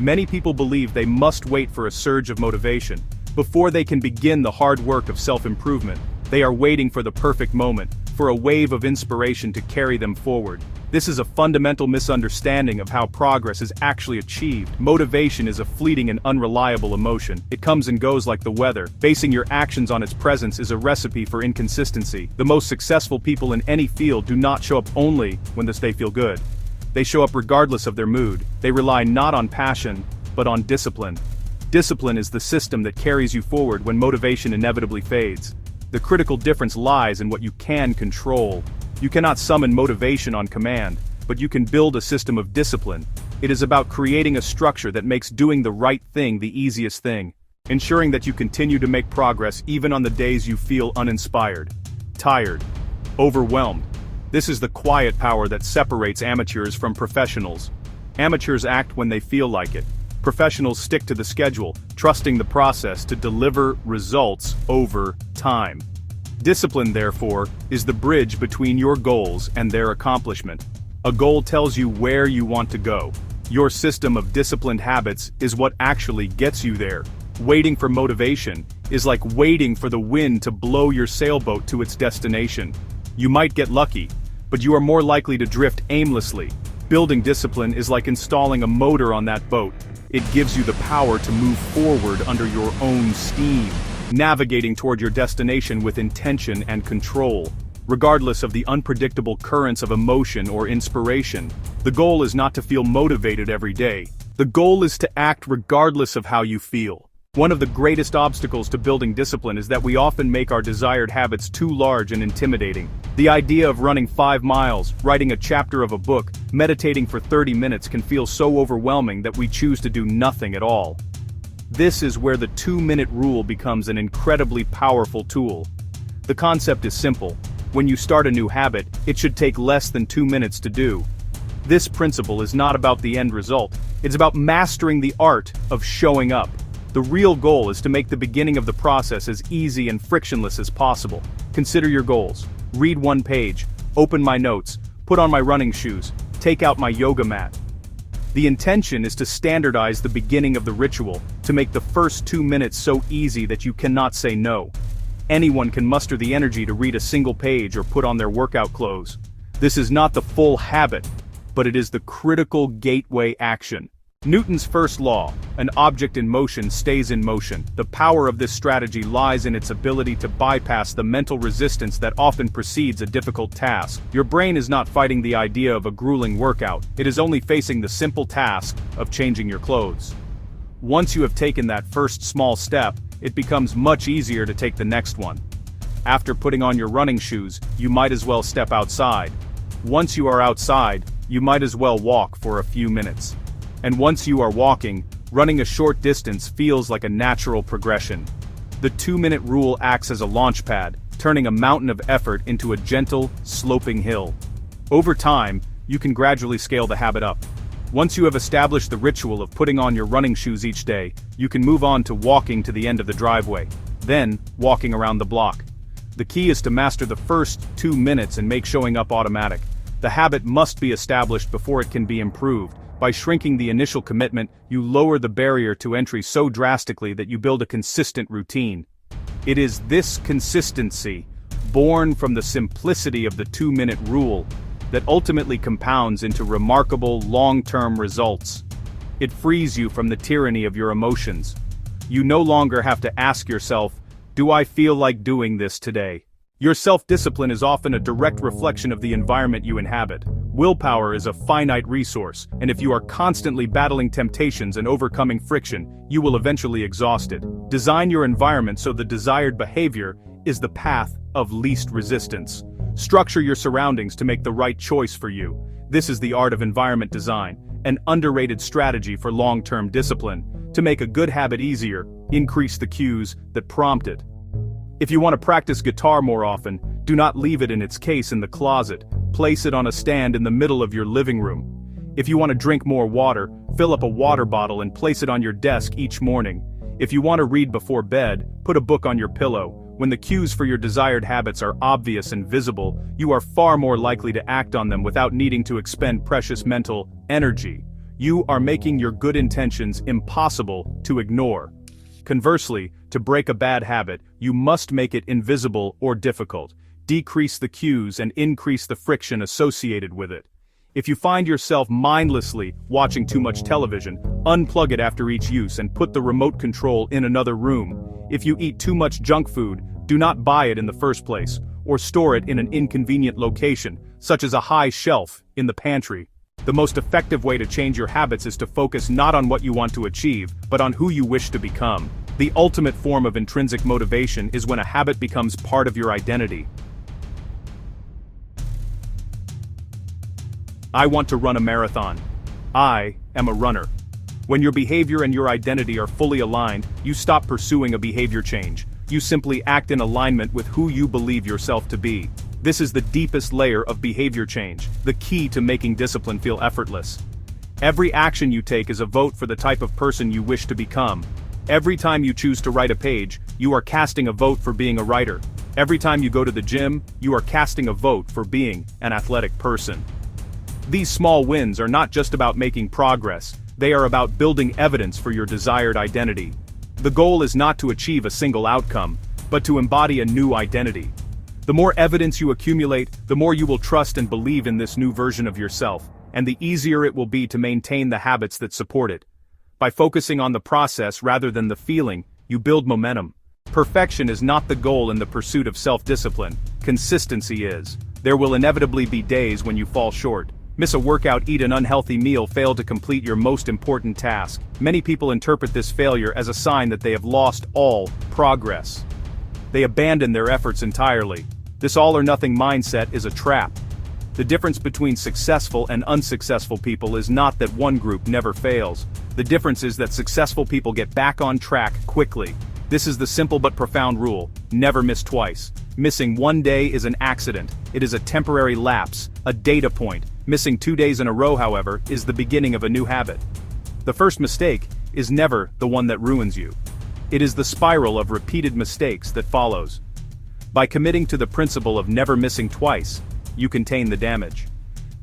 Many people believe they must wait for a surge of motivation before they can begin the hard work of self-improvement. They are waiting for the perfect moment, for a wave of inspiration to carry them forward. This is a fundamental misunderstanding of how progress is actually achieved. Motivation is a fleeting and unreliable emotion. It comes and goes like the weather. Basing your actions on its presence is a recipe for inconsistency. The most successful people in any field do not show up only when they feel good. They show up regardless of their mood. They rely not on passion, but on discipline. Discipline is the system that carries you forward when motivation inevitably fades. The critical difference lies in what you can control. You cannot summon motivation on command, but you can build a system of discipline. It is about creating a structure that makes doing the right thing the easiest thing, ensuring that you continue to make progress even on the days you feel uninspired, tired, overwhelmed. This is the quiet power that separates amateurs from professionals. Amateurs act when they feel like it. Professionals stick to the schedule, trusting the process to deliver results over time. Discipline, therefore, is the bridge between your goals and their accomplishment. A goal tells you where you want to go. Your system of disciplined habits is what actually gets you there. Waiting for motivation is like waiting for the wind to blow your sailboat to its destination. You might get lucky, but you are more likely to drift aimlessly. Building discipline is like installing a motor on that boat. It gives you the power to move forward under your own steam, navigating toward your destination with intention and control, regardless of the unpredictable currents of emotion or inspiration. The goal is not to feel motivated every day. The goal is to act regardless of how you feel. One of the greatest obstacles to building discipline is that we often make our desired habits too large and intimidating. The idea of running 5 miles, writing a chapter of a book, meditating for 30 minutes can feel so overwhelming that we choose to do nothing at all. This is where the 2-minute rule becomes an incredibly powerful tool. The concept is simple. When you start a new habit, it should take less than 2 minutes to do. This principle is not about the end result. It's about mastering the art of showing up. The real goal is to make the beginning of the process as easy and frictionless as possible. Consider your goals. Read 1 page, open my notes, put on my running shoes, take out my yoga mat. The intention is to standardize the beginning of the ritual, to make the first 2 minutes so easy that you cannot say no. Anyone can muster the energy to read a single page or put on their workout clothes. This is not the full habit, but it is the critical gateway action. Newton's first law, an object in motion stays in motion. The power of this strategy lies in its ability to bypass the mental resistance that often precedes a difficult task. Your brain is not fighting the idea of a grueling workout, it is only facing the simple task of changing your clothes. Once you have taken that first small step, it becomes much easier to take the next one. After putting on your running shoes, you might as well step outside. Once you are outside, you might as well walk for a few minutes. And once you are walking, running a short distance feels like a natural progression. The 2-minute rule acts as a launch pad, turning a mountain of effort into a gentle, sloping hill. Over time, you can gradually scale the habit up. Once you have established the ritual of putting on your running shoes each day, you can move on to walking to the end of the driveway, then walking around the block. The key is to master the first 2 minutes and make showing up automatic. The habit must be established before it can be improved. By shrinking the initial commitment, you lower the barrier to entry so drastically that you build a consistent routine. It is this consistency, born from the simplicity of the 2-minute rule, that ultimately compounds into remarkable long-term results. It frees you from the tyranny of your emotions. You no longer have to ask yourself, "Do I feel like doing this today?" Your self-discipline is often a direct reflection of the environment you inhabit. Willpower is a finite resource, and if you are constantly battling temptations and overcoming friction, you will eventually exhaust it. Design your environment so the desired behavior is the path of least resistance. Structure your surroundings to make the right choice for you. This is the art of environment design, an underrated strategy for long-term discipline. To make a good habit easier, increase the cues that prompt it. If you want to practice guitar more often, do not leave it in its case in the closet. Place it on a stand in the middle of your living room. If you want to drink more water, fill up a water bottle and place it on your desk each morning. If you want to read before bed, put a book on your pillow. When the cues for your desired habits are obvious and visible, you are far more likely to act on them without needing to expend precious mental energy. You are making your good intentions impossible to ignore. Conversely, to break a bad habit, you must make it invisible or difficult, decrease the cues and increase the friction associated with it. If you find yourself mindlessly watching too much television, unplug it after each use and put the remote control in another room. If you eat too much junk food, do not buy it in the first place, or store it in an inconvenient location, such as a high shelf in the pantry. The most effective way to change your habits is to focus not on what you want to achieve, but on who you wish to become. The ultimate form of intrinsic motivation is when a habit becomes part of your identity. I want to run a marathon. I am a runner. When your behavior and your identity are fully aligned, you stop pursuing a behavior change. You simply act in alignment with who you believe yourself to be. This is the deepest layer of behavior change, the key to making discipline feel effortless. Every action you take is a vote for the type of person you wish to become. Every time you choose to write a page, you are casting a vote for being a writer. Every time you go to the gym, you are casting a vote for being an athletic person. These small wins are not just about making progress, they are about building evidence for your desired identity. The goal is not to achieve a single outcome, but to embody a new identity. The more evidence you accumulate, the more you will trust and believe in this new version of yourself, and the easier it will be to maintain the habits that support it. By focusing on the process rather than the feeling, you build momentum. Perfection is not the goal in the pursuit of self-discipline, consistency is. There will inevitably be days when you fall short. Miss a workout, eat an unhealthy meal, fail to complete your most important task. Many people interpret this failure as a sign that they have lost all progress. They abandon their efforts entirely. This all-or-nothing mindset is a trap. The difference between successful and unsuccessful people is not that one group never fails. The difference is that successful people get back on track quickly. This is the simple but profound rule: never miss twice. Missing one day is an accident. It is a temporary lapse, a data point. Missing 2 days in a row, however, is the beginning of a new habit. The first mistake is never the one that ruins you. It is the spiral of repeated mistakes that follows. By committing to the principle of never missing twice, you contain the damage.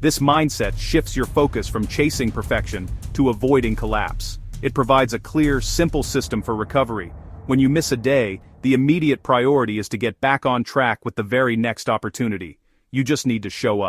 This mindset shifts your focus from chasing perfection to avoiding collapse. It provides a clear, simple system for recovery. When you miss a day, the immediate priority is to get back on track with the very next opportunity. You just need to show up.